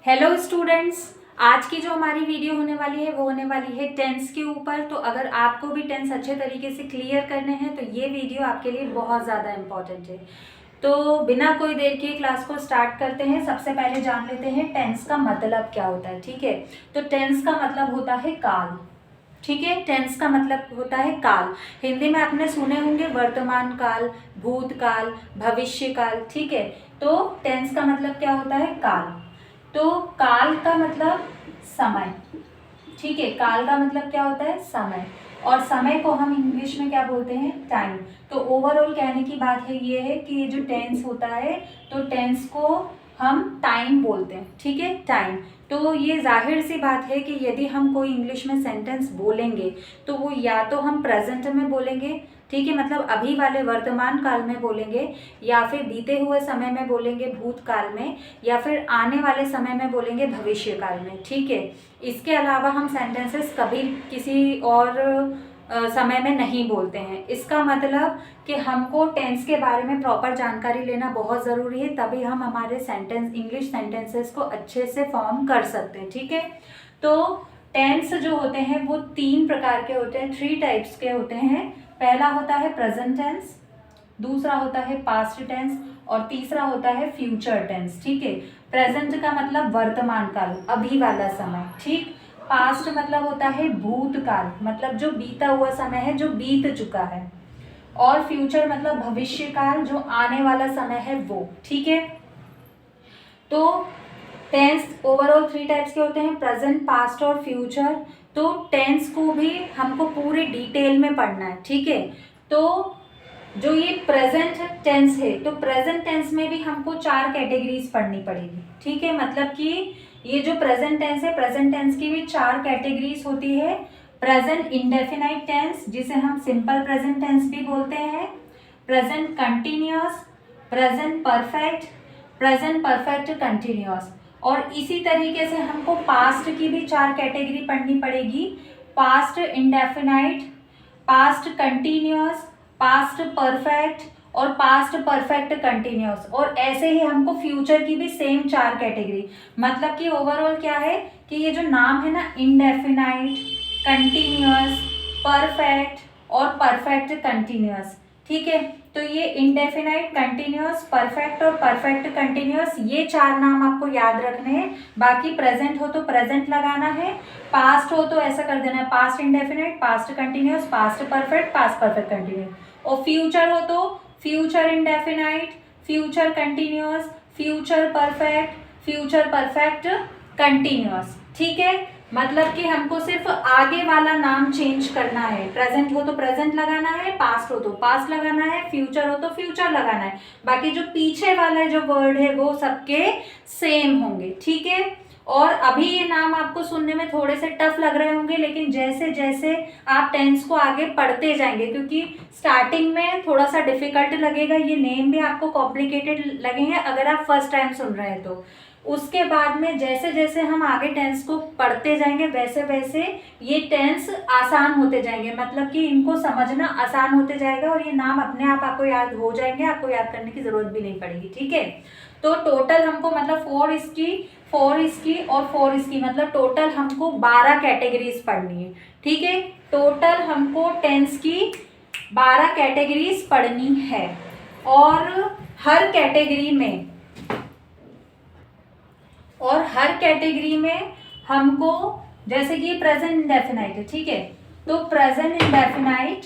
Hello students, आज की जो हमारी वीडियो होने वाली है वो होने वाली है टेंस के ऊपर। तो अगर आपको भी टेंस अच्छे तरीके से क्लियर करने हैं तो ये वीडियो आपके लिए बहुत ज़्यादा इम्पॉर्टेंट है। तो बिना कोई देर के क्लास को स्टार्ट करते हैं। सबसे पहले जान लेते हैं टेंस का मतलब क्या होता है। ठीक है, तो टेंस का मतलब होता है काल। ठीक है, टेंस का मतलब होता है काल। हिंदी में आपने सुने होंगे वर्तमान काल, भूतकाल, भविष्य काल। ठीक है, तो टेंस का मतलब क्या होता है काल। तो काल का मतलब समय। ठीक है, काल का मतलब क्या होता है समय, और समय को हम इंग्लिश में क्या बोलते हैं टाइम। तो ओवरऑल कहने की बात है ये है कि ये जो टेंस होता है तो टेंस को हम टाइम बोलते हैं। ठीक है, टाइम। तो ये जाहिर सी बात है कि यदि हम कोई इंग्लिश में सेंटेंस बोलेंगे तो वो या तो हम प्रेजेंट में बोलेंगे, ठीक है, मतलब अभी वाले वर्तमान काल में बोलेंगे, या फिर बीते हुए समय में बोलेंगे भूतकाल में, या फिर आने वाले समय में बोलेंगे भविष्य काल में। ठीक है, इसके अलावा हम सेंटेंसेस कभी किसी और समय में नहीं बोलते हैं। इसका मतलब कि हमको टेंस के बारे में प्रॉपर जानकारी लेना बहुत ज़रूरी है, तभी हम हमारे सेंटेंस इंग्लिश सेंटेंसेस को अच्छे से फॉर्म कर सकते हैं। ठीक है, तो टेंस जो होते हैं वो 3 प्रकार के होते हैं, 3 टाइप्स के होते हैं। पहला होता है प्रेजेंट टेंस, दूसरा होता है पास्ट टेंस, और तीसरा होता है फ्यूचर टेंस। ठीक है, प्रेजेंट का मतलब वर्तमान काल, अभी वाला समय। ठीक, पास्ट मतलब होता है भूतकाल, मतलब जो बीता हुआ समय है, जो बीत चुका है, और फ्यूचर मतलब भविष्य काल, जो आने वाला समय है वो। ठीक है, तो टेंस ओवरऑल 3 टाइप्स के होते हैं, प्रेजेंट, पास्ट और फ्यूचर। तो टेंस को भी हमको पूरे डिटेल में पढ़ना है। ठीक है, तो जो ये प्रेजेंट टेंस है तो प्रेजेंट टेंस में भी हमको 4 कैटेगरीज पढ़नी पड़ेगी। ठीक है, मतलब कि ये जो प्रेजेंट टेंस है, प्रेजेंट टेंस की भी 4 कैटेगरीज होती है। प्रेजेंट इंडेफिनाइट टेंस, जिसे हम सिंपल प्रेजेंट टेंस भी बोलते हैं, present continuous, present perfect, present perfect continuous. और इसी तरीके से हमको पास्ट की भी 4 कैटेगरी पढ़नी पड़ेगी, past indefinite, past continuous, past perfect और पास्ट परफेक्ट कंटिन्यूअस। और ऐसे ही हमको फ्यूचर की भी सेम 4 कैटेगरी। मतलब कि ओवरऑल क्या है कि ये जो नाम है ना, इंडेफिनाइट, कंटिन्यूअस, परफेक्ट और परफेक्ट कंटिन्यूअस। ठीक है, तो ये इंडेफिनाइट, कंटिन्यूअस, परफेक्ट और परफेक्ट कंटिन्यूअस, ये 4 नाम आपको याद रखने हैं। बाकी प्रेजेंट हो तो प्रेजेंट लगाना है, पास्ट हो तो ऐसा कर देना है past indefinite, past continuous, past perfect, past perfect continuous. और फ्यूचर हो तो future indefinite, future continuous, future perfect, future perfect continuous. ठीक है, मतलब कि हमको सिर्फ आगे वाला नाम चेंज करना है। प्रेजेंट हो तो प्रेजेंट लगाना है, पास्ट हो तो पास्ट लगाना है, फ्यूचर हो तो फ्यूचर लगाना है। बाकी जो पीछे वाला जो वर्ड है वो सबके सेम होंगे। ठीक है, और अभी ये नाम आपको सुनने में थोड़े से टफ लग रहे होंगे, लेकिन जैसे जैसे आप टेंस को आगे पढ़ते जाएंगे, क्योंकि स्टार्टिंग में थोड़ा सा डिफिकल्ट लगेगा, ये नेम भी आपको कॉम्प्लिकेटेड लगेंगे अगर आप फर्स्ट टाइम सुन रहे हैं तो। उसके बाद में जैसे जैसे हम आगे टेंस को पढ़ते जाएंगे वैसे वैसे ये टेंस आसान होते जाएंगे, मतलब कि इनको समझना आसान होते जाएगा, और ये नाम अपने आप आपको याद हो जाएंगे, आपको याद करने की जरूरत भी नहीं पड़ेगी। ठीक है, तो टोटल हमको मतलब 4 इसकी और 4 इसकी, मतलब टोटल हमको 12 कैटेगरीज पढ़नी है। ठीक है, टोटल हमको टेंस की 12 कैटेगरीज पढ़नी है, और हर कैटेगरी में हमको, जैसे कि प्रेजेंट इंडेफिनाइट है, ठीक है, तो प्रेजेंट इंडेफिनाइट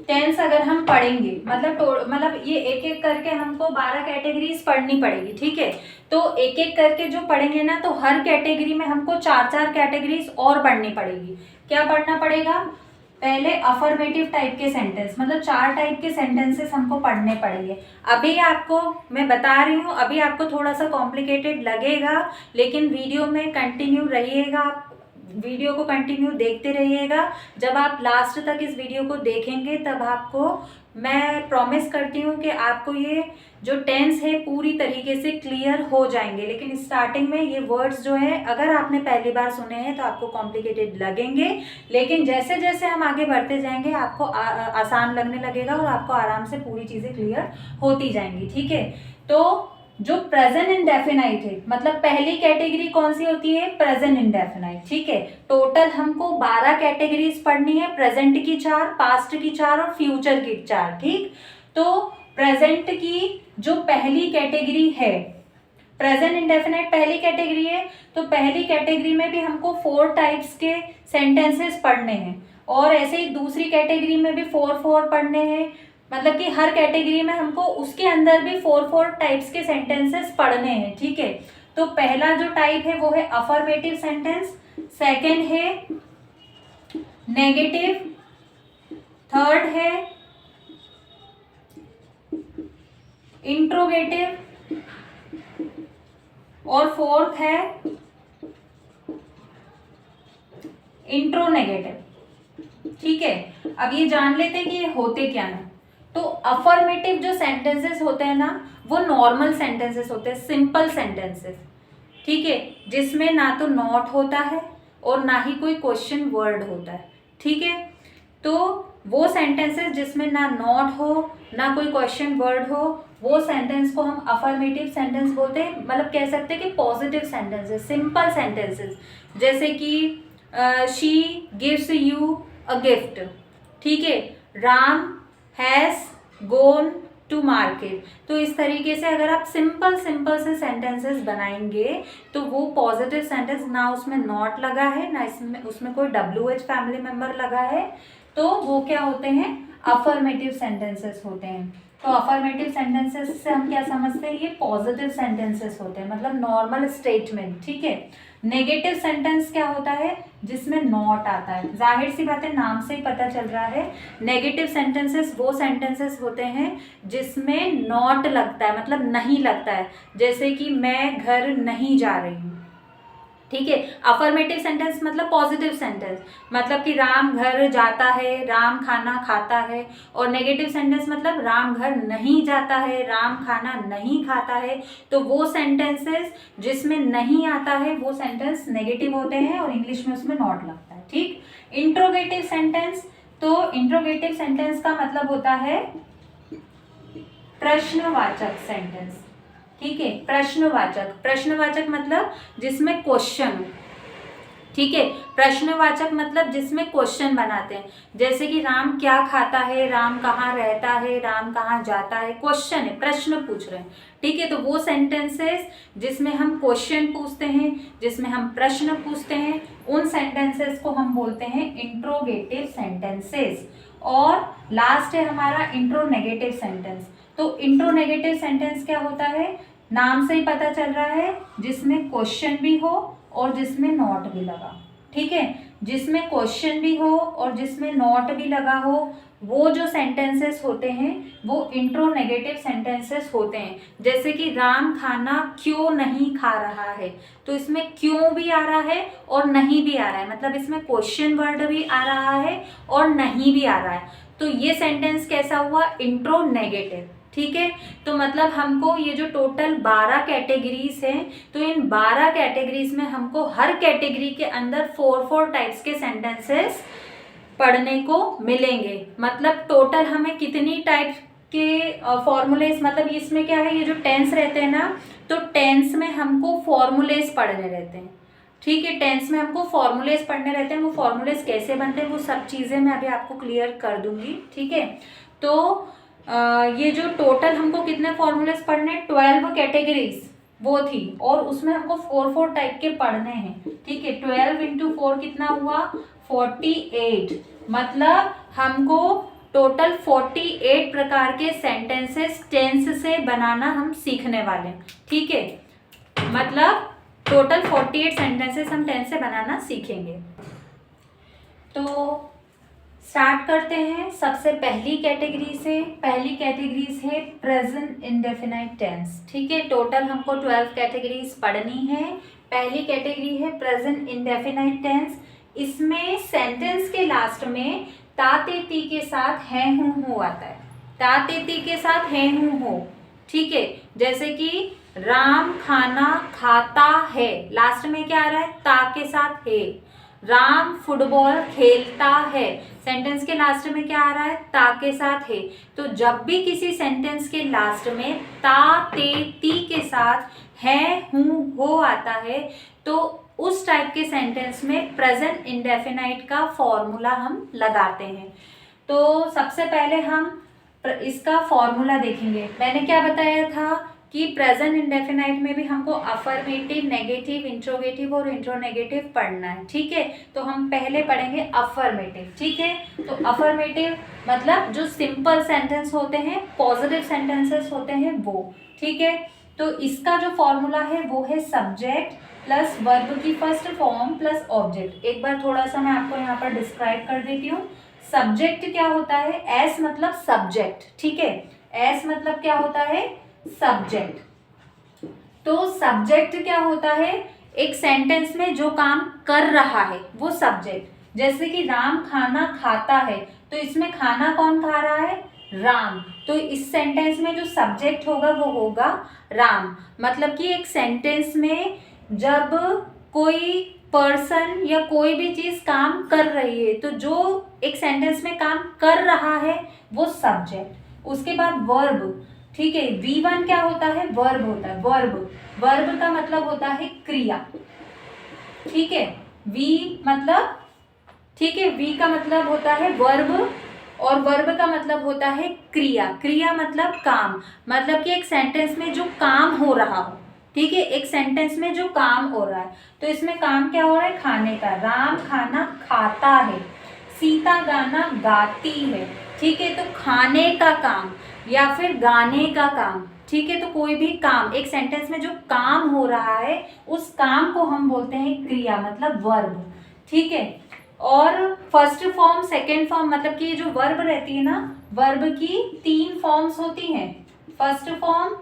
टेंस अगर हम पढ़ेंगे, मतलब ये एक एक करके हमको 12 कैटेगरीज पढ़नी पड़ेगी। ठीक है, तो एक एक करके जो पढ़ेंगे ना, तो हर कैटेगरी में हमको 4-4 कैटेगरीज और पढ़नी पड़ेगी। क्या पढ़ना पड़ेगा? पहले अफर्मेटिव टाइप के सेंटेंस, मतलब 4 टाइप के सेंटेंसेस हमको पढ़ने पड़ेंगे। अभी आपको मैं बता रही हूँ, अभी आपको थोड़ा सा कॉम्प्लिकेटेड लगेगा, लेकिन वीडियो में कंटिन्यू रहिएगा, वीडियो को कंटिन्यू देखते रहिएगा। जब आप लास्ट तक इस वीडियो को देखेंगे तब आपको, मैं प्रॉमिस करती हूँ कि आपको ये जो टेंस है पूरी तरीके से क्लियर हो जाएंगे। लेकिन स्टार्टिंग में ये वर्ड्स जो है, अगर आपने पहली बार सुने हैं तो आपको कॉम्प्लिकेटेड लगेंगे, लेकिन जैसे जैसे हम आगे बढ़ते जाएंगे आपको आसान लगने लगेगा, और आपको आराम से पूरी चीज़ें क्लियर होती जाएंगी। ठीक है, तो जो प्रेजेंट इंडेफिनाइट है, मतलब पहली कैटेगरी कौन सी होती है, प्रेजेंट इंडेफिनाइट। ठीक है, टोटल हमको 12 कैटेगरीज पढ़नी है, प्रेजेंट की 4, पास्ट की 4 और फ्यूचर की 4। ठीक, तो प्रेजेंट की जो पहली कैटेगरी है, प्रेजेंट इंडेफिनाइट पहली कैटेगरी है, तो पहली कैटेगरी में भी हमको 4 टाइप्स के सेंटेंसेस पढ़ने हैं, और ऐसे ही दूसरी कैटेगरी में भी 4 पढ़ने हैं, मतलब कि हर कैटेगरी में हमको उसके अंदर भी 4 टाइप्स के सेंटेंसेस पढ़ने हैं। ठीक है, तो पहला जो टाइप है वो है अफर्मेटिव सेंटेंस, सेकंड है नेगेटिव, थर्ड है इंट्रोगेटिव और फोर्थ है इंट्रोनेगेटिव। ठीक है, अब ये जान लेते हैं कि ये होते क्या हैं। तो अफर्मेटिव जो सेंटेंसेस होते हैं ना, वो नॉर्मल सेंटेंसेस होते हैं, सिंपल सेंटेंसेस। ठीक है, जिसमें ना तो नॉट होता है और ना ही कोई क्वेश्चन वर्ड होता है। ठीक है, तो वो सेंटेंसेस जिसमें ना नॉट हो ना कोई क्वेश्चन वर्ड हो, वो सेंटेंस को हम अफर्मेटिव सेंटेंस बोलते हैं, मतलब कह सकते हैं कि पॉजिटिव सेंटेंसेस, सिंपल सेंटेंसेस। जैसे कि she gives you a gift. ठीक है, Ram has gone to market. तो इस तरीके से अगर आप सिंपल से सेंटेंसेस बनाएंगे तो वो पॉजिटिव सेंटेंस, ना उसमें नॉट लगा है ना इसमें उसमें कोई WH फैमिली मेंबर लगा है, तो वो क्या होते हैं, अफर्मेटिव सेंटेंसेस होते हैं। तो अफर्मेटिव सेंटेंसेस से हम क्या समझते हैं, ये पॉजिटिव सेंटेंसेस होते हैं, मतलब नॉर्मल स्टेटमेंट। ठीक है, नेगेटिव सेंटेंस क्या होता है, जिसमें नॉट आता है, जाहिर सी बात है नाम से ही पता चल रहा है। नेगेटिव सेंटेंसेस वो सेंटेंसेस होते हैं जिसमें नॉट लगता है, मतलब नहीं लगता है, जैसे कि मैं घर नहीं जा रही हूँ। ठीक है, अफर्मेटिव सेंटेंस मतलब पॉजिटिव सेंटेंस, मतलब कि राम घर जाता है, राम खाना खाता है। और नेगेटिव सेंटेंस मतलब राम घर नहीं जाता है, राम खाना नहीं खाता है। तो वो सेंटेंसेस जिसमें नहीं आता है वो सेंटेंस नेगेटिव होते हैं और इंग्लिश में उसमें नॉट लगता है। ठीक, इंट्रोगेटिव सेंटेंस, तो इंट्रोगेटिव सेंटेंस का मतलब होता है प्रश्नवाचक सेंटेंस। ठीक है, प्रश्नवाचक मतलब जिसमें क्वेश्चन हो। ठीक है, प्रश्नवाचक मतलब जिसमें क्वेश्चन बनाते हैं, जैसे कि राम क्या खाता है, राम कहाँ रहता है, राम कहाँ जाता है, क्वेश्चन है, प्रश्न पूछ रहे हैं। ठीक है, तो वो सेंटेंसेस जिसमें हम क्वेश्चन पूछते हैं, जिसमें हम प्रश्न पूछते हैं, उन सेंटेंसेस को हम बोलते हैं इंट्रोगेटिव सेंटेंसेस। और लास्ट है हमारा इंट्रोनेगेटिव सेंटेंस। तो इंट्रोनेगेटिव सेंटेंस क्या होता है, नाम से ही पता चल रहा है, जिसमें क्वेश्चन भी हो और जिसमें नॉट भी लगा। ठीक है, जिसमें क्वेश्चन भी हो और जिसमें नॉट भी लगा हो, वो जो सेंटेंसेस होते हैं वो इंट्रोनेगेटिव सेंटेंसेस होते हैं। जैसे कि राम खाना क्यों नहीं खा रहा है, तो इसमें क्यों भी आ रहा है और नहीं भी आ रहा है, मतलब इसमें क्वेश्चन वर्ड भी आ रहा है और नहीं भी आ रहा है। तो ये सेंटेंस कैसा हुआ, इंट्रोनेगेटिव। ठीक है, तो मतलब हमको ये जो टोटल 12 कैटेगरीज हैं, तो इन 12 कैटेगरीज में हमको हर कैटेगरी के अंदर 4 टाइप्स के सेंटेंसेस पढ़ने को मिलेंगे। मतलब टोटल हमें कितनी टाइप के फॉर्मूलेस, मतलब इसमें क्या है, ये जो टेंस रहते हैं ना, तो टेंस में हमको फॉर्मूलेस पढ़ने रहते हैं। ठीक है, टेंस में हमको फॉर्मूलेस पढ़ने रहते हैं। वो फॉर्मूलेस कैसे बनते हैं वो सब चीज़ें मैं अभी आपको क्लियर कर दूंगी। ठीक है, तो ये जो टोटल हमको कितने फॉर्मूलेस पढ़ने हैं, 12 कैटेगरीज वो थी, और उसमें हमको 4 टाइप के पढ़ने हैं। ठीक है, 12 × 4 कितना हुआ, 48। मतलब हमको टोटल 48 प्रकार के सेंटेंसेस टेंस से बनाना हम सीखने वाले हैं। ठीक है, मतलब टोटल 48 सेंटेंसेस हम टेंस से बनाना सीखेंगे। तो स्टार्ट करते हैं सबसे पहली कैटेगरी से। पहली कैटेगरी है प्रेजेंट इंडेफिनाइट टेंस। ठीक है, टोटल हमको 12 कैटेगरीज पढ़नी है। पहली कैटेगरी है प्रेजेंट इंडेफिनाइट टेंस। इसमें सेंटेंस के लास्ट में ता ते ती के साथ है हूँ आता है, ता ते ती के साथ है हूँ हो। ठीक है, जैसे कि राम खाना खाता है, लास्ट में क्या आ रहा है, ता के साथ है। राम फुटबॉल खेलता है, सेंटेंस के लास्ट में क्या आ रहा है, ता के साथ है। तो जब भी किसी सेंटेंस के लास्ट में ता, ते, ती के साथ है, हूँ, हो आता है, तो उस टाइप के सेंटेंस में प्रेजेंट इंडेफिनाइट का फॉर्मूला हम लगाते हैं। तो सबसे पहले हम इसका फॉर्मूला देखेंगे। मैंने क्या बताया था कि प्रेजेंट इंडेफिनाइट में भी हमको अफर्मेटिव, नेगेटिव, इंट्रोगेटिव और इंट्रोनेगेटिव पढ़ना है, ठीक है। तो हम पहले पढ़ेंगे अफर्मेटिव, ठीक है। तो अफर्मेटिव मतलब जो सिंपल सेंटेंस होते हैं, पॉजिटिव सेंटेंसेस होते हैं वो, ठीक है। तो इसका जो फॉर्मूला है वो है सब्जेक्ट प्लस वर्ब की फर्स्ट फॉर्म प्लस ऑब्जेक्ट। एक बार थोड़ा सा मैं आपको यहाँ पर डिस्क्राइब कर देती हूँ। सब्जेक्ट क्या होता है, एस मतलब सब्जेक्ट, ठीक है। एस मतलब क्या होता है, सब्जेक्ट। तो सब्जेक्ट क्या होता है, एक सेंटेंस में जो काम कर रहा है वो सब्जेक्ट। जैसे कि राम खाना खाता है, तो इसमें खाना कौन खा रहा है, राम। तो इस सेंटेंस में जो सब्जेक्ट होगा वो होगा राम। मतलब कि एक सेंटेंस में जब कोई पर्सन या कोई भी चीज काम कर रही है, तो जो एक सेंटेंस में काम कर रहा है वो सब्जेक्ट। उसके बाद वर्ब, ठीक है। V1 क्या होता है, वर्ब होता है। वर्ब का मतलब होता है क्रिया, ठीक है। V मतलब, ठीक है, V का मतलब होता है वर्ब और वर्ब का मतलब होता है क्रिया। क्रिया मतलब काम, मतलब कि एक सेंटेंस में जो काम हो रहा हो, ठीक है। एक सेंटेंस में जो काम हो रहा है, तो इसमें काम क्या हो रहा है, खाने का। राम खाना खाता है, सीता गाना गाती है, ठीक है। तो खाने का काम या फिर गाने का काम, ठीक है। तो कोई भी काम, एक सेंटेंस में जो काम हो रहा है उस काम को हम बोलते हैं क्रिया, मतलब वर्ब, ठीक है। और फर्स्ट फॉर्म, सेकेंड फॉर्म, मतलब कि ये जो वर्ब रहती है ना, वर्ब की 3 फॉर्म्स होती हैं, फर्स्ट फॉर्म,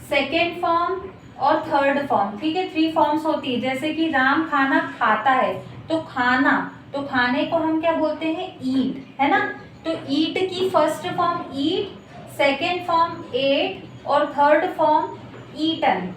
सेकेंड फॉर्म और थर्ड फॉर्म, ठीक है। 3 फॉर्म्स होती है। जैसे कि राम खाना खाता है, तो खाना, तो खाने को हम क्या बोलते हैं, ईट, है ना। तो ईट की फर्स्ट फॉर्म ईट, सेकेंड फॉर्म एट और थर्ड फॉर्म ईटन,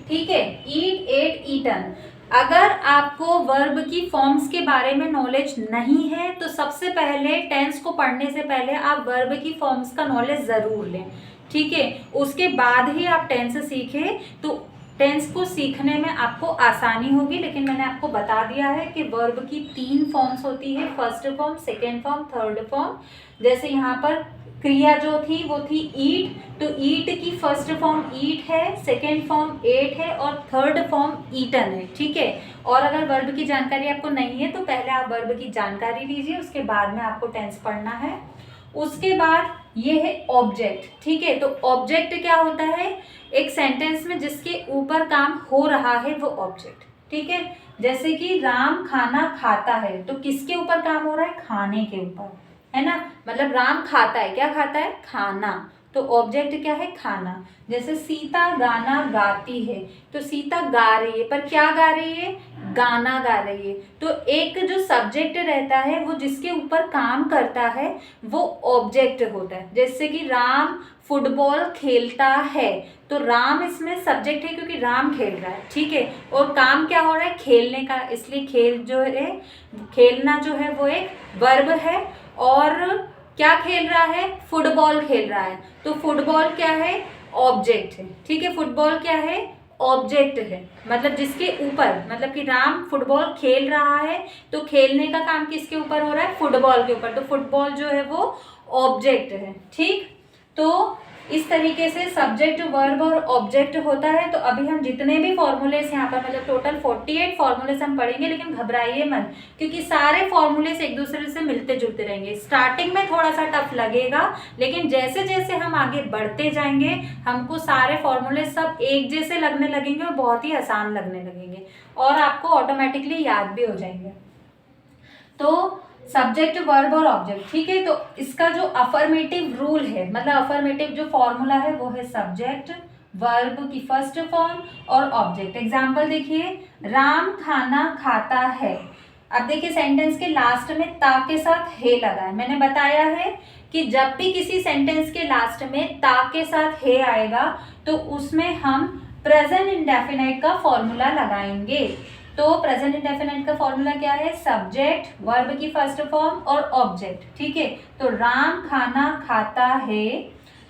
ठीक है। ईट, एट, ईटन। अगर आपको वर्ब की फॉर्म्स के बारे में नॉलेज नहीं है तो सबसे पहले टेंस को पढ़ने से पहले आप वर्ब की फॉर्म्स का नॉलेज ज़रूर लें, ठीक है। उसके बाद ही आप टेंस सीखें, तो टेंस को सीखने में आपको आसानी होगी। लेकिन मैंने आपको बता दिया है कि वर्ब की 3 फॉर्म्स होती है, first form, second form, third form. जैसे यहाँ पर क्रिया जो थी वो थी ईट, तो ईट की फर्स्ट फॉर्म ईट है, सेकेंड फॉर्म एट है और थर्ड फॉर्म ईटन है, ठीक है। और अगर वर्ब की जानकारी आपको नहीं है तो पहले आप वर्ब की जानकारी लीजिए, उसके बाद में आपको टेंस पढ़ना है। उसके बाद ये है ऑब्जेक्ट, ठीक है। तो ऑब्जेक्ट क्या होता है, एक सेंटेंस में जिसके ऊपर काम हो रहा है वो ऑब्जेक्ट, ठीक है। जैसे कि राम खाना खाता है, तो किसके ऊपर काम हो रहा है, खाने के ऊपर, है ना। मतलब राम खाता है, क्या खाता है, खाना, तो ऑब्जेक्ट क्या है, खाना। जैसे सीता गाना गाती है, तो सीता गा रही है, पर क्या गा रही है, गाना गा रही है। तो एक जो सब्जेक्ट रहता है वो जिसके ऊपर काम करता है वो ऑब्जेक्ट होता है। जैसे कि राम फुटबॉल खेलता है, तो राम इसमें सब्जेक्ट है क्योंकि राम खेल रहा है, ठीक है। और काम क्या हो रहा है, खेलने का, इसलिए खेल जो है, खेलना जो है वो एक वर्ब है। और क्या खेल रहा है, फुटबॉल खेल रहा है, तो फुटबॉल क्या है, ऑब्जेक्ट है, ठीक है। फुटबॉल क्या है, ऑब्जेक्ट है, मतलब जिसके ऊपर, मतलब कि राम फुटबॉल खेल रहा है, तो खेलने का काम किसके ऊपर हो रहा है, फुटबॉल के ऊपर, तो फुटबॉल जो है वो ऑब्जेक्ट है, ठीक। तो इस तरीके से सब्जेक्ट, वर्ब और ऑब्जेक्ट होता है। तो अभी हम जितने भी फॉर्मूलेस यहाँ पर, मतलब टोटल 48 फॉर्मूलेस हम पढ़ेंगे, लेकिन घबराइए मत क्योंकि सारे फॉर्मूलेस एक दूसरे से मिलते जुलते रहेंगे। स्टार्टिंग में थोड़ा सा टफ लगेगा, लेकिन जैसे जैसे हम आगे बढ़ते जाएंगे हमको सारे फॉर्मूलेस सब एक जैसे लगने लगेंगे और बहुत ही आसान लगने लगेंगे और आपको ऑटोमेटिकली याद भी हो जाएंगे। तो सब्जेक्ट, वर्ब और ऑब्जेक्ट, ठीक है। तो इसका जो अफर्मेटिव रूल है, मतलब अफर्मेटिव जो फॉर्मूला है वो है सब्जेक्ट, वर्ब की फर्स्ट फॉर्म और ऑब्जेक्ट। एग्जाम्पल देखिए, राम खाना खाता है। अब देखिए सेंटेंस के लास्ट में ता के साथ है लगा है। मैंने बताया है कि जब भी किसी सेंटेंस के लास्ट में ता के साथ है आएगा तो उसमें हम प्रेजेंट इंडेफिनाइट का फॉर्मूला लगाएंगे। तो प्रेजेंट इंडेफिनाइट का फॉर्मूला क्या है? सब्जेक्ट, वर्ब की फर्स्ट फॉर्म और ऑब्जेक्ट। ठीक है, तो राम खाना खाता है,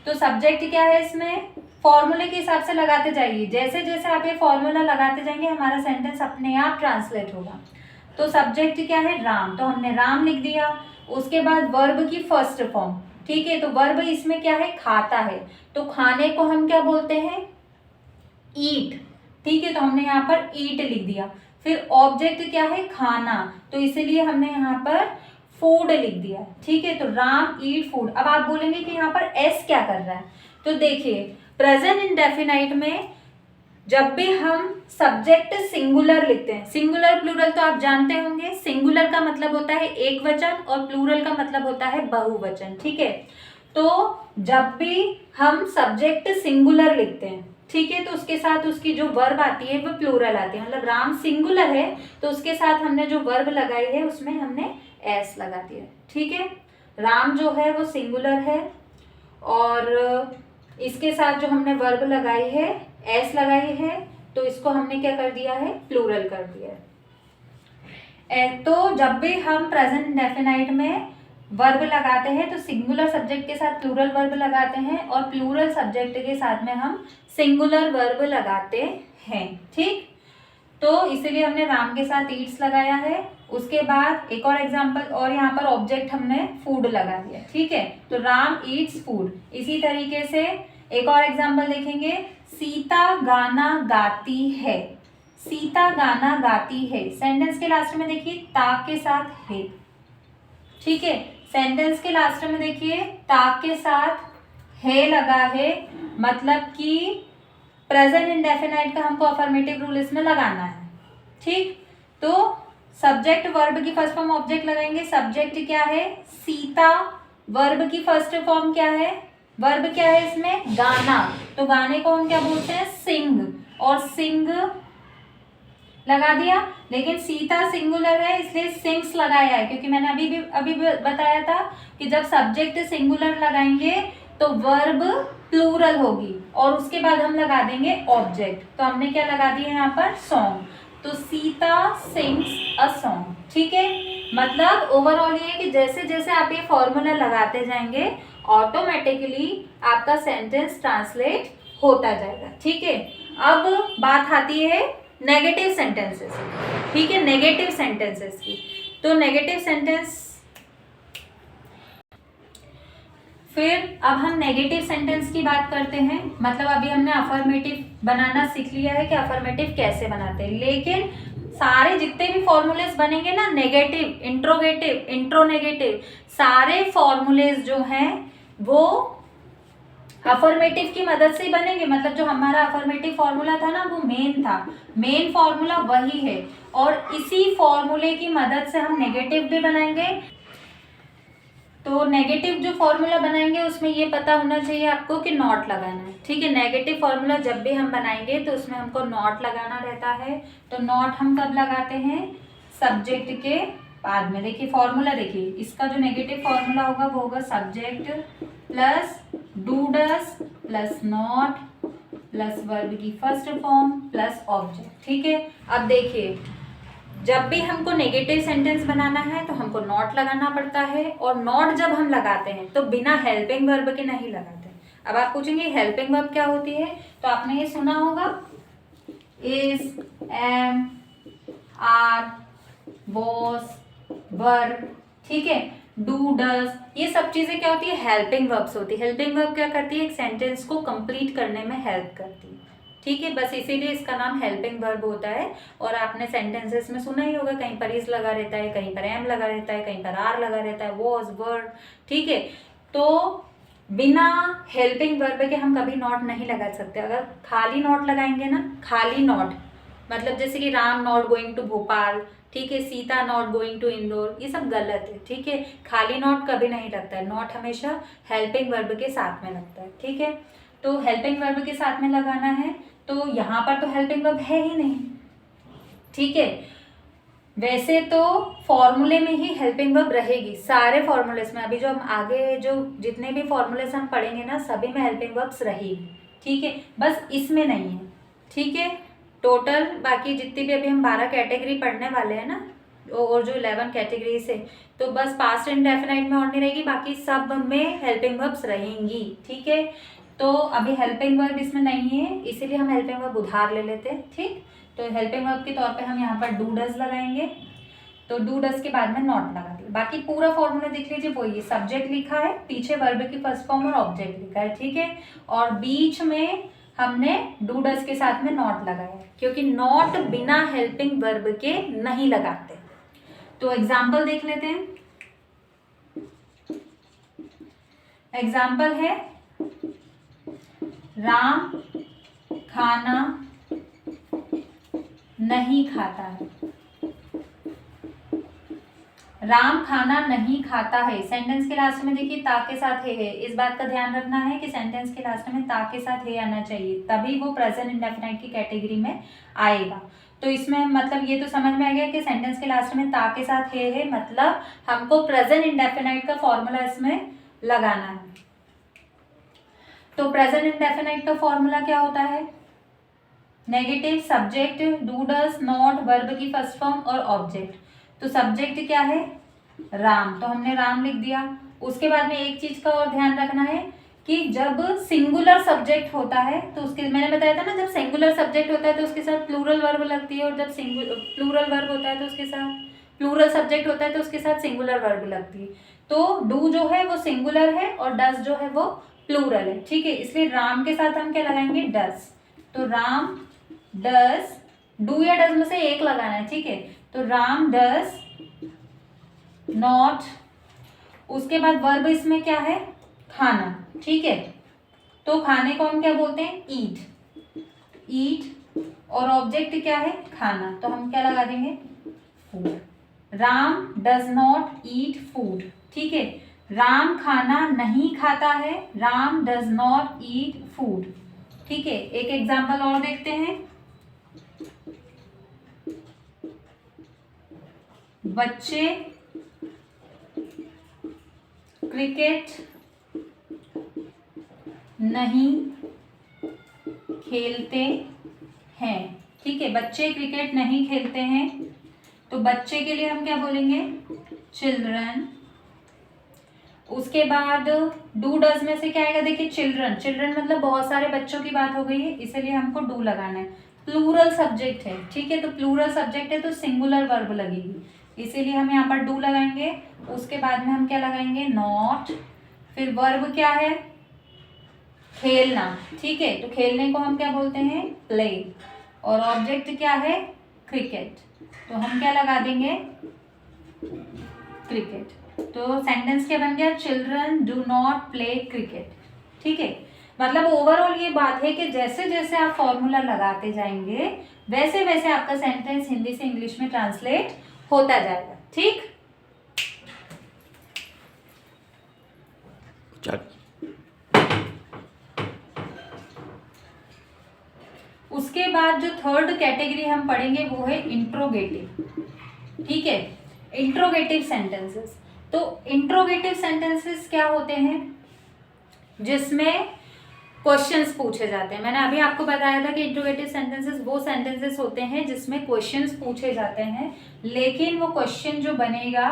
तो सब्जेक्ट क्या है इसमें? फॉर्मूले के हिसाब से लगाते जाइए। जैसे जैसे आप ये फॉर्मूला लगाते जाएंगे हमारा सेंटेंस अपने आप ट्रांसलेट होगा। तो सब्जेक्ट क्या है? राम, तो हमने राम लिख दिया। उसके बाद वर्ब की फर्स्ट फॉर्म, ठीक है, तो वर्ब इसमें क्या है? खाता है, तो खाने को हम क्या बोलते हैं? ईट। ठीक है, तो हमने यहाँ पर ईट लिख दिया। फिर ऑब्जेक्ट क्या है? खाना, तो इसीलिए हमने यहाँ पर फूड लिख दिया। ठीक है, तो राम ईट फूड। अब आप बोलेंगे कि यहाँ पर एस क्या कर रहा है? तो देखिए, प्रेजेंट इंडेफिनाइट में जब भी हम सब्जेक्ट सिंगुलर लिखते हैं, सिंगुलर प्लूरल तो आप जानते होंगे, सिंगुलर का मतलब होता है एक वचन और प्लूरल का मतलब होता है बहुवचन। ठीक है, तो जब भी हम सब्जेक्ट सिंगुलर लिखते हैं, ठीक है, तो उसके साथ उसकी जो वर्ब आती है वो प्लूरल आती है। मतलब राम सिंगुलर है तो उसके साथ हमने जो वर्ब लगाई है उसमें हमने एस लगा दिया। ठीक है, राम जो है वो सिंगुलर है और इसके साथ जो हमने वर्ब लगाई है एस लगाई है, तो इसको हमने क्या कर दिया है? प्लूरल कर दिया है। तो जब भी हम प्रेजेंट इंडेफिनाइट में वर्ब लगाते हैं तो सिंगुलर सब्जेक्ट के साथ प्लूरल वर्ब लगाते हैं और प्लूरल सब्जेक्ट के साथ में हम सिंगुलर वर्ब लगाते हैं। ठीक, तो इसीलिए हमने राम के साथ ईट्स लगाया है। उसके बाद एक और एग्जांपल, और यहाँ पर ऑब्जेक्ट हमने फूड लगा दिया। ठीक है, तो राम ईट्स फूड। इसी तरीके से एक और एग्जांपल देखेंगे, सीता गाना गाती है। सीता गाना गाती है, सेंटेंस के लास्ट में देखिए ता के साथ है। ठीक है, सेंटेंस के लास्ट में देखिए ता के साथ है लगा है, मतलब कि प्रेजेंट इंडेफिनाइट का हमको अफर्मेटिव रूल इसमें लगाना है। ठीक, तो सब्जेक्ट वर्ब की फर्स्ट फॉर्म ऑब्जेक्ट लगाएंगे। सब्जेक्ट क्या है? सीता। वर्ब की फर्स्ट फॉर्म क्या है? वर्ब क्या है इसमें? गाना, तो गाने को हम क्या बोलते हैं? सिंग, और सिंग लगा दिया। लेकिन सीता सिंगुलर है इसलिए सिंग्स लगाया है, क्योंकि मैंने अभी भी बताया था कि जब सब्जेक्ट सिंगुलर लगाएंगे तो वर्ब प्लूरल होगी और उसके बाद हम लगा देंगे ऑब्जेक्ट। तो हमने क्या लगा दिया यहाँ पर? सॉन्ग। तो सीता सिंग्स अ सॉन्ग। ठीक है, मतलब ओवरऑल ये है कि जैसे जैसे आप ये फॉर्मूला लगाते जाएंगे ऑटोमेटिकली आपका सेंटेंस ट्रांसलेट होता जाएगा। ठीक है, अब बात आती है नेगेटिव सेंटेंसेस। ठीक है, नेगेटिव सेंटेंसेस की। तो नेगेटिव सेंटेंस, फिर अब हम नेगेटिव सेंटेंस की बात करते हैं। मतलब अभी हमने अफर्मेटिव बनाना सीख लिया है कि अफर्मेटिव कैसे बनाते हैं, लेकिन सारे जितने भी फॉर्मूलेस बनेंगे ना, नेगेटिव, इंट्रोगेटिव, इंट्रोनेगेटिव, सारे फॉर्मूलेस जो हैं वो अफर्मेटिव की मदद से ही बनेंगे। मतलब जो हमारा अफर्मेटिव फॉर्मूला था ना वो मेन था, मेन फॉर्मूला वही है, और इसी फॉर्मूले की मदद से हम नेगेटिव भी बनाएंगे। तो नेगेटिव जो फॉर्मूला बनाएंगे उसमें ये पता होना चाहिए आपको कि नॉट लगाना है। ठीक है, नेगेटिव फॉर्मूला जब भी हम बनाएंगे तो उसमें हमको नॉट लगाना रहता है। तो नॉट हम कब लगाते हैं? सब्जेक्ट के बाद में। देखिए फॉर्मूला, देखिए इसका जो नेगेटिव फॉर्मूला होगा वो होगा subject plus do does plus not plus verb की फर्स्ट फॉर्म प्लस ऑब्जेक्ट। ठीक है, अब देखिए जब भी हमको नेगेटिव सेंटेंस बनाना है तो हमको नॉट लगाना पड़ता है, और नॉट जब हम लगाते हैं तो बिना हेल्पिंग वर्ब के नहीं लगाते। अब आप पूछेंगे हेल्पिंग वर्ब क्या होती है, तो आपने ये सुना होगा इज, एम, आर, वॉज, वर। ठीक है, डू, डज, ये सब चीजें क्या होती है? हेल्पिंग वर्ब्स होती है। हेल्पिंग वर्ब क्या करती है? एक सेंटेंस को कंप्लीट करने में हेल्प करती है। ठीक है, बस इसीलिए इसका नाम हेल्पिंग वर्ब होता है। और आपने सेंटेंसेस में सुना ही होगा, कहीं पर इज लगा रहता है, कहीं पर एम लगा रहता है, कहीं पर आर लगा रहता है, वॉज, वर। ठीक है, तो बिना हेल्पिंग वर्ब के हम कभी नॉट नहीं लगा सकते। अगर खाली नॉट लगाएंगे ना, खाली नॉट, मतलब जैसे कि Ram not going to Bhopal, ठीक है, Sita not going to Indore, ये सब गलत है। ठीक है, खाली नॉट कभी नहीं लगता है, नॉट हमेशा हेल्पिंग वर्ब के साथ में लगता है। ठीक है, तो हेल्पिंग वर्ब के साथ में लगाना है, तो यहाँ पर तो हेल्पिंग वर्ब है ही नहीं। ठीक है, वैसे तो फॉर्मूले में ही हेल्पिंग वर्ब रहेगी, सारे फॉर्मूलेस में। अभी जो हम आगे जो जितने भी फॉर्मूलेस हम पढ़ेंगे ना, सभी में हेल्पिंग वर्ब्स रहेगी। ठीक है, बस इसमें नहीं है। ठीक है। टोटल बाकी जितनी भी अभी हम 12 कैटेगरी पढ़ने वाले हैं ना, और जो 11 कैटेगरी से, तो बस पास्ट इंडेफिनाइट में और नहीं रहेगी, बाकी सब में हेल्पिंग वर्ब्स रहेंगी। ठीक है, तो अभी हेल्पिंग वर्ब इसमें नहीं है, इसीलिए हम हेल्पिंग वर्ब उधार ले लेते हैं। ठीक, तो हेल्पिंग वर्ब के तौर पे हम यहाँ पर डू डज लगाएंगे, तो डू डज के बाद में नॉट लगा दिया। बाकी पूरा फॉर्मूला देख लीजिए, वही सब्जेक्ट लिखा है, पीछे वर्ब की फर्स्ट फॉर्म और ऑब्जेक्ट लिखा है। ठीक है, और बीच में हमने डू डज के साथ में नॉट लगाया, क्योंकि नॉट बिना हेल्पिंग वर्ब के नहीं लगाते। तो एग्जाम्पल देख लेते हैं। एग्जाम्पल है, राम खाना नहीं खाता है। राम खाना नहीं खाता है, सेंटेंस के लास्ट में देखिए ता के साथ है। इस बात का ध्यान रखना है कि सेंटेंस के लास्ट में ता के साथ है आना चाहिए, तभी वो प्रेजेंट इंडेफिनाइट की कैटेगरी में आएगा। तो इसमें मतलब ये तो समझ में आ गया कि सेंटेंस के लास्ट में ता के साथ है, मतलब हमको प्रेजेंट इंडेफिनाइट का फॉर्मूला इसमें लगाना है। तो प्रेजेंट इंडेफिनाइट का फॉर्मूला क्या होता है? Negative, subject, do does, not, verb की फर्स्ट फॉर्म और ऑब्जेक्ट। तो सब्जेक्ट क्या है? राम, तो हमने राम लिख दिया। उसके बाद में एक चीज का और ध्यान रखना है कि जब सिंगुलर सब्जेक्ट होता है तो उसके, मैंने बताया था ना, जब सिंगुलर सब्जेक्ट होता है तो उसके साथ प्लूरल वर्ब लगती है, और जब प्लूरल वर्ब होता है तो उसके साथ, प्लूरल सब्जेक्ट होता है तो उसके साथ सिंगुलर वर्ब लगती है। तो डू जो है वो सिंगुलर है और डज जो है वो प्लूरल है। ठीक है, इसलिए राम के साथ हम क्या लगाएंगे? डज। तो राम डज, डू या डज में से एक लगाना है। ठीक है, तो राम डज नॉट, उसके बाद वर्ब इसमें क्या है? खाना। ठीक है, तो खाने को हम क्या बोलते हैं? ईट। ईट, और ऑब्जेक्ट क्या है? खाना, तो हम क्या लगा देंगे? Food. Ram does not eat food. ठीक है, राम खाना नहीं खाता है, Ram does not eat food. ठीक है, एक एग्जाम्पल और देखते हैं। बच्चे क्रिकेट नहीं खेलते हैं। ठीक है, बच्चे क्रिकेट नहीं खेलते हैं, तो बच्चे के लिए हम क्या बोलेंगे? चिल्ड्रन। उसके बाद डू डज में से क्या आएगा? देखिए चिल्ड्रन, चिल्ड्रन मतलब बहुत सारे बच्चों की बात हो गई है, इसलिए हमको डू लगाना है। प्लूरल सब्जेक्ट है। ठीक है, तो प्लूरल सब्जेक्ट है तो सिंगुलर वर्ब लगेगी, इसीलिए हम यहाँ पर डू लगाएंगे। उसके बाद में हम क्या लगाएंगे? नॉट। फिर वर्ब क्या है? खेलना। ठीक है, तो खेलने को हम क्या बोलते हैं? प्ले। और ऑब्जेक्ट क्या है? क्रिकेट, तो हम क्या लगा देंगे? क्रिकेट। तो सेंटेंस क्या बन गया? Children do not play cricket. ठीक है, मतलब ओवरऑल ये बात है कि जैसे जैसे आप फॉर्मूला लगाते जाएंगे वैसे वैसे आपका सेंटेंस हिंदी से इंग्लिश में ट्रांसलेट होता जाएगा। ठीक, उसके बाद जो थर्ड कैटेगरी हम पढ़ेंगे वो है इंट्रोगेटिव। ठीक है, इंट्रोगेटिव सेंटेंसेस। तो इंट्रोगेटिव सेंटेंसेस क्या होते हैं? जिसमें क्वेश्चंस पूछे जाते हैं। मैंने अभी आपको बताया था कि इंट्रोगेटिव सेंटेंसेस वो सेंटेंसेस होते हैं जिसमें क्वेश्चंस पूछे जाते हैं, लेकिन वो क्वेश्चन जो बनेगा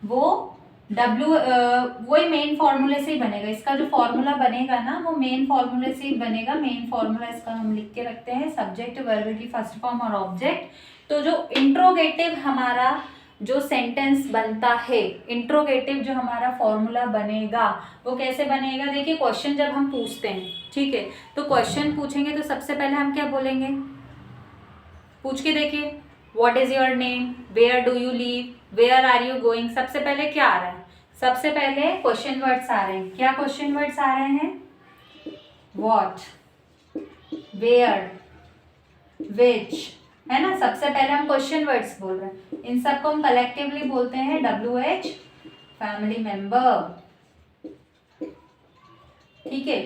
वो वही मेन फॉर्मूले से ही बनेगा। इसका जो फॉर्मूला बनेगा ना वो मेन फॉर्मूले से ही बनेगा। मेन फॉर्मूला इसका हम लिख के रखते हैं, सब्जेक्ट, वर्ब की फर्स्ट फॉर्म और ऑब्जेक्ट। तो जो इंट्रोगेटिव हमारा जो सेंटेंस बनता है, इंट्रोगेटिव जो हमारा फॉर्मूला बनेगा वो कैसे बनेगा? देखिए क्वेश्चन जब हम पूछते हैं, ठीक है, तो क्वेश्चन पूछेंगे तो सबसे पहले हम क्या बोलेंगे? पूछ के देखिए, what is your name, where do you live, where are you going. सबसे पहले क्या आ रहा है? सबसे पहले क्वेश्चन वर्ड्स आ रहे हैं। क्या क्वेश्चन वर्ड्स आ रहे हैं? व्हाट, वेयर, विच, है ना। सबसे पहले हम क्वेश्चन वर्ड्स बोल रहे हैं। इन सबको हम कलेक्टिवली बोलते हैं WH, फैमिली मेंबर। ठीक है,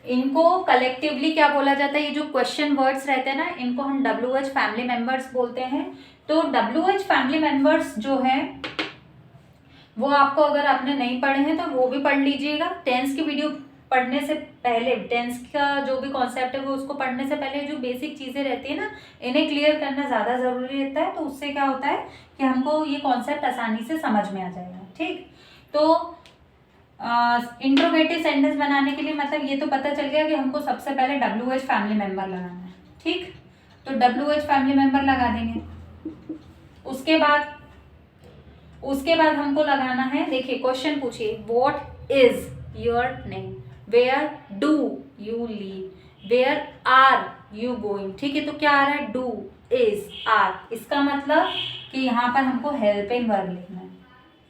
इनको कलेक्टिवली क्या बोला जाता है? ये जो क्वेश्चन वर्ड्स रहते हैं ना, इनको हम WH फैमिली मेंबर्स बोलते हैं। तो WH फैमिली मेंबर्स जो है वो आपको, अगर आपने नहीं पढ़े हैं तो वो भी पढ़ लीजिएगा। टेंस की वीडियो पढ़ने से पहले, टेंस का जो भी कॉन्सेप्ट है वो उसको पढ़ने से पहले जो बेसिक चीज़ें रहती है ना, इन्हें क्लियर करना ज़्यादा ज़रूरी रहता है। तो उससे क्या होता है कि हमको ये कॉन्सेप्ट आसानी से समझ में आ जाएगा। ठीक, तो इंट्रोगेटिव सेंटेंस बनाने के लिए मतलब ये तो पता चल गया कि हमको सबसे पहले WH फैमिली मेंबर लगाना है। ठीक, तो WH फैमिली मेंबर लगा देंगे। उसके बाद हमको लगाना है, देखिए क्वेश्चन पूछिए, what is your name, where do you live, where are you going. ठीक है, तो क्या आ रहा है, डू, इज, आर। इसका मतलब कि यहाँ पर हमको हेल्पिंग वर्ब लिखना है।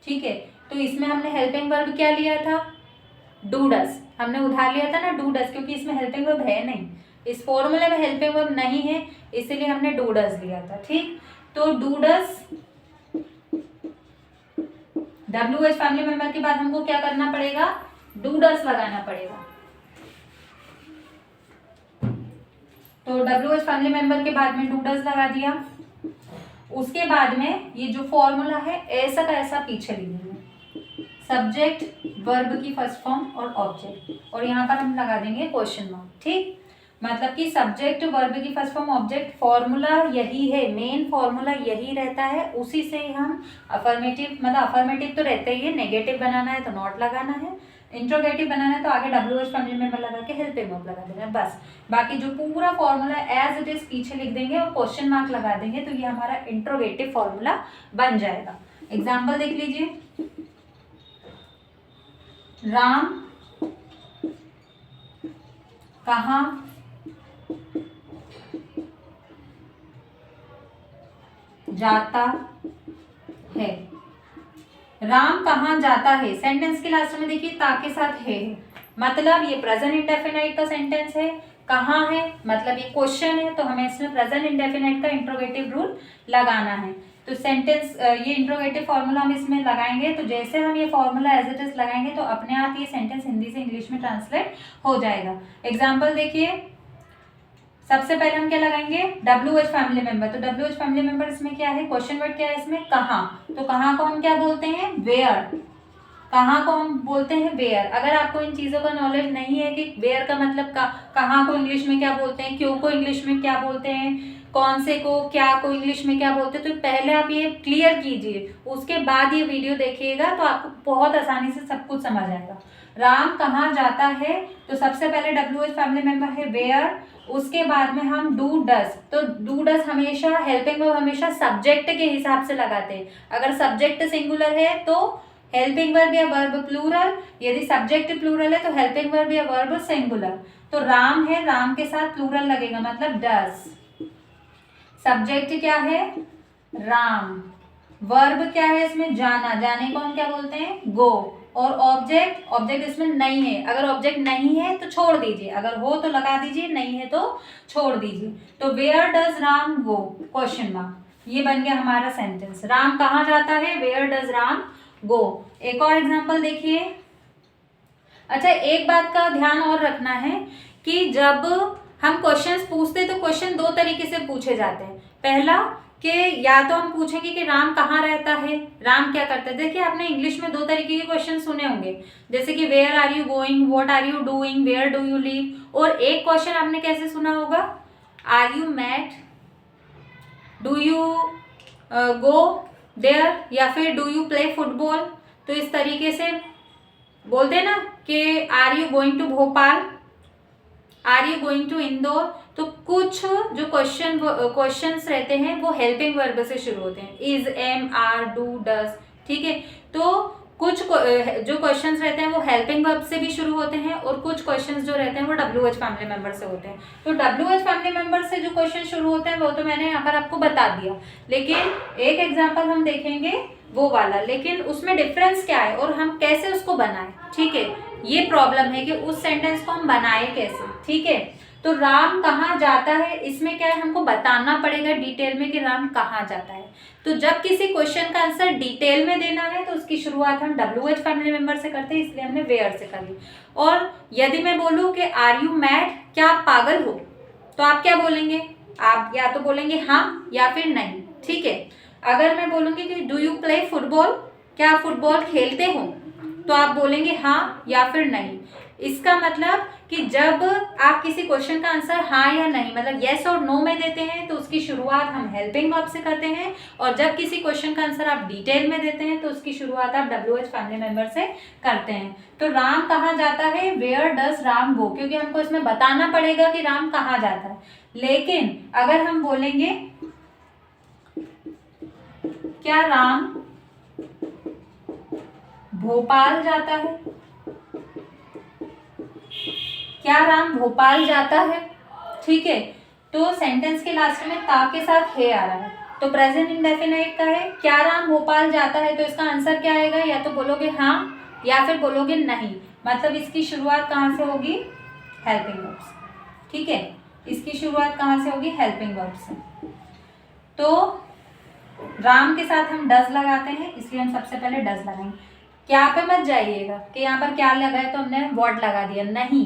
ठीक है, तो इसमें हमने हेल्पिंग वर्ब क्या लिया था, डू डस, हमने उधार लिया था ना डू डस, क्योंकि इसमें हेल्पिंग वर्ब है नहीं, इस फॉर्मूले में हेल्पिंग वर्ब नहीं है, इसीलिए हमने डू डस लिया था। ठीक, तो do does, WH family member के बाद हमको क्या करना पड़ेगा, डू डस लगाना पड़ेगा। तो WH फैमिली मेंबर के बाद में डू डस लगा दिया। उसके बाद में ये जो फॉर्मूला है ऐसा का ऐसा पीछे लिख देंगे, सब्जेक्ट वर्ब की फर्स्ट फॉर्म और ऑब्जेक्ट, और यहाँ पर हम लगा देंगे क्वेश्चन मार्क। ठीक, मतलब कि सब्जेक्ट वर्ब की फर्स्ट फॉर्म ऑब्जेक्ट, फॉर्मूला यही है, मेन फॉर्मूला यही रहता है, उसी से हम अफर्मेटिव, मतलब अफर्मेटिव तो रहता ही है, नेगेटिव बनाना है तो नॉट लगाना है, इंट्रोगेटिव बनाना है तो आगे WH फैमिली मेंबर लगा के हेल्पिंग वर्ब लगा देना है, बस। बाकी जो पूरा फॉर्मूला एज इट इज पीछे लिख देंगे और क्वेश्चन मार्क लगा देंगे, तो ये हमारा इंट्रोगेटिव फॉर्मूला बन जाएगा। एग्जाम्पल देख लीजिए, राम कहाँ जाता है, राम कहाँ जाता है, सेंटेंस के लास्ट में देखिए ता के साथ है, मतलब ये प्रेजेंट इंडेफिनाइट का सेंटेंस है। कहाँ है मतलब ये क्वेश्चन है, तो हमें इसमें प्रेजेंट इंडेफिनाइट का इंट्रोगेटिव रूल लगाना है। तो सेंटेंस ये इंट्रोगेटिव फॉर्मूला हम इसमें लगाएंगे, तो जैसे हम ये फॉर्मूला एज इट इज लगाएंगे तो अपने आप ये सेंटेंस हिंदी से इंग्लिश में ट्रांसलेट हो जाएगा। एग्जाम्पल देखिए, सबसे पहले हम क्या लगाएंगे, WH फैमिली मेंबर, तो WH फैमिली मेंबर इसमें क्या है, क्वेश्चन वर्ड क्या है इसमें, कहाँ, तो कहाँ को हम क्या बोलते हैं, वेयर, कहाँ को हम बोलते हैं वेयर। अगर आपको इन चीज़ों का नॉलेज नहीं है कि वेयर का मतलब कहाँ को इंग्लिश में क्या बोलते हैं, क्यों को इंग्लिश में क्या बोलते हैं, कौन से को क्या को इंग्लिश में क्या बोलते हैं, तो पहले आप ये क्लियर कीजिए, उसके बाद ये वीडियो देखिएगा तो आपको बहुत आसानी से सब कुछ समझ आएगा। राम कहाँ जाता है, तो सबसे पहले WH फैमिली मेंबर है वेयर, उसके बाद में हम डू डस, तो डू डस हमेशा हेल्पिंग वर्ब हमेशा सब्जेक्ट के हिसाब से लगाते हैं। अगर सब्जेक्ट सिंगुलर है तो हेल्पिंग वर्ब या वर्ब प्लूरल, यदि सब्जेक्ट प्लूरल है तो हेल्पिंग वर्ब या वर्ब सिंगुलर। तो राम है, राम के साथ प्लूरल लगेगा मतलब डस, सब्जेक्ट क्या है, राम, वर्ब क्या है इसमें, जाना, जाने को हम क्या बोलते हैं, गो, और ऑब्जेक्ट, ऑब्जेक्ट इसमें नहीं है, अगर ऑब्जेक्ट नहीं है तो छोड़ दीजिए, अगर हो तो लगा दीजिए, नहीं है तो छोड़ दीजिए। तो where does Ram go, question mark, ये बन गया हमारा सेंटेंस, राम कहाँ जाता है, वेयर डज राम गो। एक और एग्जांपल देखिए। अच्छा, एक बात का ध्यान और रखना है कि जब हम क्वेश्चंस पूछते हैं तो क्वेश्चन दो तरीके से पूछे जाते हैं। पहला कि या तो हम पूछेंगे कि राम कहाँ रहता है, राम क्या करता है। देखिए आपने इंग्लिश में दो तरीके के क्वेश्चन सुने होंगे, जैसे कि where are you going, what are you doing, where do you live. और एक क्वेश्चन आपने कैसे सुना होगा, are you mad, do you go there, या फिर डू यू प्ले फुटबॉल। तो इस तरीके से बोलते हैं ना कि are you going to Bhopal, are you going to Indore. तो कुछ जो क्वेश्चंस रहते हैं वो हेल्पिंग वर्ब से शुरू होते हैं, इज, एम, आर, डू, डस। ठीक है, तो कुछ जो क्वेश्चंस रहते हैं वो हेल्पिंग वर्ब से भी शुरू होते हैं और कुछ क्वेश्चंस जो रहते हैं वो WH फैमिली मेंबर से होते हैं। तो WH फैमिली मेंबर से जो क्वेश्चन शुरू होते हैं वो तो मैंने यहाँ पर आपको बता दिया, लेकिन एक एग्जाम्पल हम देखेंगे वो वाला, लेकिन उसमें डिफरेंस क्या है और हम कैसे उसको बनाएं। ठीक है, ये प्रॉब्लम है कि उस सेंटेंस को हम बनाए कैसे। ठीक है, तो राम कहाँ जाता है, इसमें क्या है हमको बताना पड़ेगा डिटेल में कि राम कहाँ जाता है। तो जब किसी क्वेश्चन का आंसर डिटेल में देना है तो उसकी शुरुआत हम WH फैमिली मेंबर से करते हैं, इसलिए हमने वेयर से करी। और यदि मैं बोलूँ कि आर यू मैड, क्या आप पागल हो, तो आप क्या बोलेंगे, आप या तो बोलेंगे हाँ या फिर नहीं। ठीक है, अगर मैं बोलूँगी कि डू यू प्ले फुटबॉल, क्या आप फुटबॉल खेलते हो, तो आप बोलेंगे हाँ या फिर नहीं। इसका मतलब कि जब आप किसी क्वेश्चन का आंसर हाँ या नहीं मतलब येस और नो में देते हैं तो उसकी शुरुआत हम हेल्पिंग वर्ब से करते हैं, और जब किसी क्वेश्चन का आंसर आप डिटेल में देते हैं तो उसकी शुरुआत आप WH फैमिली मेंबर से करते हैं। तो राम कहाँ जाता है, वेयर डज राम गो, क्योंकि हमको इसमें बताना पड़ेगा कि राम कहाँ जाता है। लेकिन अगर हम बोलेंगे क्या राम भोपाल जाता है, क्या राम भोपाल जाता है, ठीक है, तो सेंटेंस के लास्ट में ता के साथ है आ रहा है, तो प्रेजेंट इंडेफिनाइट का है, क्या राम भोपाल जाता है, तो इसका आंसर क्या आएगा, या तो बोलोगे हाँ या फिर बोलोगे नहीं। मतलब इसकी शुरुआत कहाँ से होगी, हेल्पिंग वर्ब से, ठीक है, इसकी शुरुआत कहाँ से होगी, हेल्पिंग वर्ब से। तो राम के साथ हम डज लगाते हैं, इसलिए हम सबसे पहले डज लगाएंगे। क्या पे मत जाइएगा कि यहाँ पर क्या लगा है तो हमने व्हाट लगा दिया, नहीं,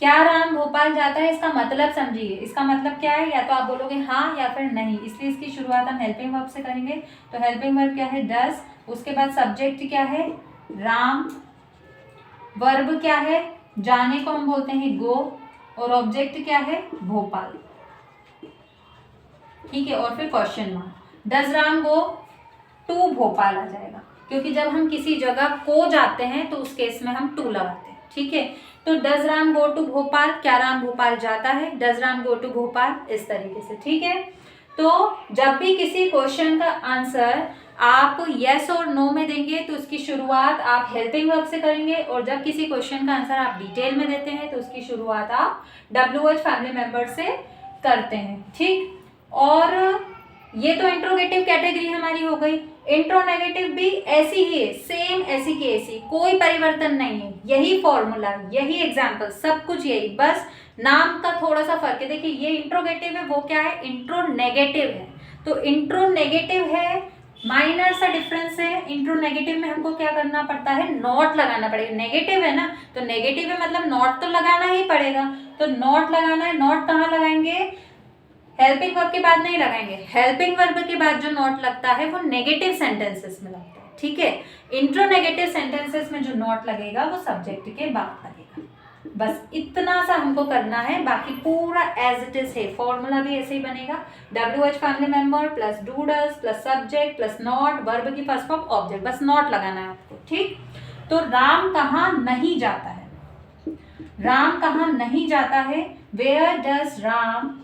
क्या राम भोपाल जाता है इसका मतलब समझिए, इसका मतलब क्या है, या तो आप बोलोगे हाँ या फिर नहीं, इसलिए इसकी शुरुआत हम हेल्पिंग वर्ब से करेंगे। तो हेल्पिंग वर्ब क्या है, डज, उसके बाद सब्जेक्ट क्या है, राम, वर्ब क्या है, जाने को हम बोलते हैं गो, और ऑब्जेक्ट क्या है, भोपाल, ठीक है, और फिर question mark. Does Ram go to Bhopal आ जाएगा, क्योंकि जब हम किसी जगह को जाते हैं तो उस केस में हम टू लगाते हैं, ठीक है। तो does Ram go to Bhopal, क्या राम भोपाल जाता है, does Ram go to Bhopal, इस तरीके से, ठीक है। तो जब भी किसी क्वेश्चन का आंसर आप यस और नो में देंगे तो उसकी शुरुआत आप हेल्पिंग वर्ब से करेंगे, और जब किसी क्वेश्चन का आंसर आप डिटेल में देते हैं तो उसकी शुरुआत आप WH फैमिली मेंबर से करते हैं, ठीक। और ये तो इंट्रोगेटिव कैटेगरी हमारी हो गई। इंट्रोनेगेटिव भी ऐसी ही है, सेम ऐसी की ऐसी, कोई परिवर्तन नहीं है, यही फॉर्मूला, यही एग्जाम्पल, सब कुछ यही, बस नाम का थोड़ा सा फर्क है। देखिए ये इंट्रोगेटिव है, वो क्या है, इंट्रोनेगेटिव है। तो इंट्रोनेगेटिव है, माइनर सा डिफरेंस है। इंट्रोनेगेटिव में हमको क्या करना पड़ता है, नॉट लगाना पड़ेगा, नेगेटिव है ना, तो नेगेटिव है मतलब नॉट तो लगाना ही पड़ेगा, तो नॉट लगाना है। नॉट कहाँ लगाएंगे, हेल्पिंग वर्ब के बाद नहीं लगाएंगे, हेल्पिंग वर्ब के बाद जो नॉट लगता है वो नेगेटिव सेंटेंसेस में लगता है, ठीक है। इंट्रोनेगेटिव सेंटेंसेस में जो नॉट लगेगा वो सब्जेक्ट के बाद लगेगा। बस इतना सा हमको करना है, बाकी पूरा एज इट इज है, फॉर्मूला भी ऐसे ही बनेगा। WH family member plus do does plus subject plus not, verb की फर्स्ट फॉर्म ऑब्जेक्ट, बस नॉट लगाना है आपको, ठीक। तो राम कहाँ नहीं जाता है, राम कहाँ नहीं जाता है, where does Ram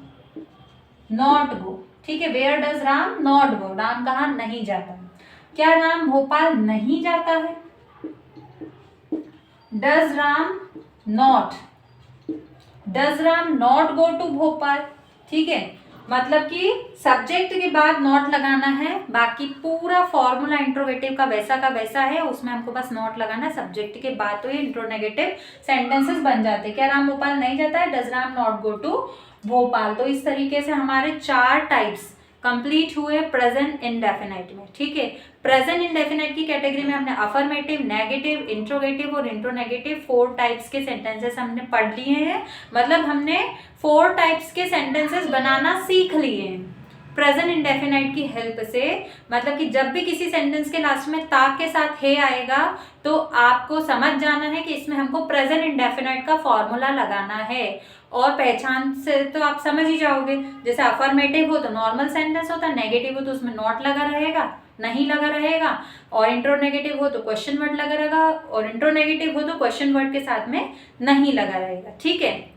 not go, ठीक है, where does Ram not go, Ram कहाँ नहीं जाता है। क्या राम भोपाल नहीं जाता है, does Ram not, does Ram not go to Bhopal, ठीक है। मतलब कि सब्जेक्ट के बाद नॉट लगाना है, बाकी पूरा फॉर्मूला इंट्रोगेटिव का वैसा है, उसमें हमको बस नॉट लगाना है सब्जेक्ट के बाद, तो ये इंट्रोनेगेटिव सेंटेंसेस बन जाते हैं। क्या राम भोपाल नहीं जाता है, does Ram not go to Bhopal. तो इस तरीके से हमारे 4 टाइप्स कंप्लीट हुए प्रेजेंट इंडेफिनाइट में, ठीक है। प्रेजेंट इंडेफिनाइट की कैटेगरी में हमने अफर्मेटिव, नेगेटिव, इंट्रोगेटिव और इंट्रोनेगेटिव 4 टाइप्स के सेंटेंसेस हमने पढ़ लिए हैं। मतलब हमने 4 टाइप्स के सेंटेंसेस बनाना सीख लिए हैं प्रेजेंट इंडेफिनाइट की हेल्प से। मतलब कि जब भी किसी सेंटेंस के लास्ट में ता के साथ है आएगा तो आपको समझ जाना है कि इसमें हमको प्रेजेंट इंडेफिनाइट का फॉर्मूला लगाना है, और पहचान से तो आप समझ ही जाओगे। जैसे अफर्मेटिव हो तो नॉर्मल सेंटेंस होता है, नेगेटिव हो तो उसमें नॉट लगा रहेगा, नहीं लगा रहेगा, और इंट्रोनेगेटिव हो तो क्वेश्चन वर्ड लगा रहेगा, और इंट्रोनेगेटिव हो तो क्वेश्चन वर्ड के साथ में नहीं लगा रहेगा, ठीक है।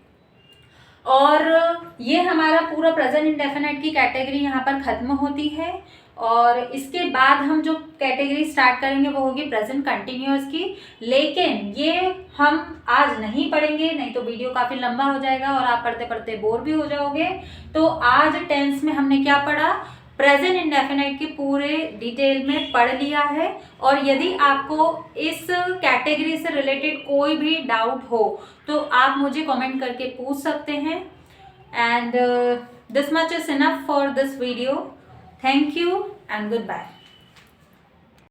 और ये हमारा पूरा प्रेजेंट इंडेफिनाइट की कैटेगरी यहाँ पर खत्म होती है, और इसके बाद हम जो कैटेगरी स्टार्ट करेंगे वो होगी प्रेजेंट कंटिन्यूअस की। लेकिन ये हम आज नहीं पढ़ेंगे, नहीं तो वीडियो काफ़ी लंबा हो जाएगा और आप पढ़ते पढ़ते बोर भी हो जाओगे। तो आज टेंस में हमने क्या पढ़ा, प्रेजेंट इंडेफिनाइट के पूरे डिटेल में पढ़ लिया है। और यदि आपको इस कैटेगरी से रिलेटेड कोई भी डाउट हो तो आप मुझे कमेंट करके पूछ सकते हैं। And this much is enough for this video. Thank you and good bye.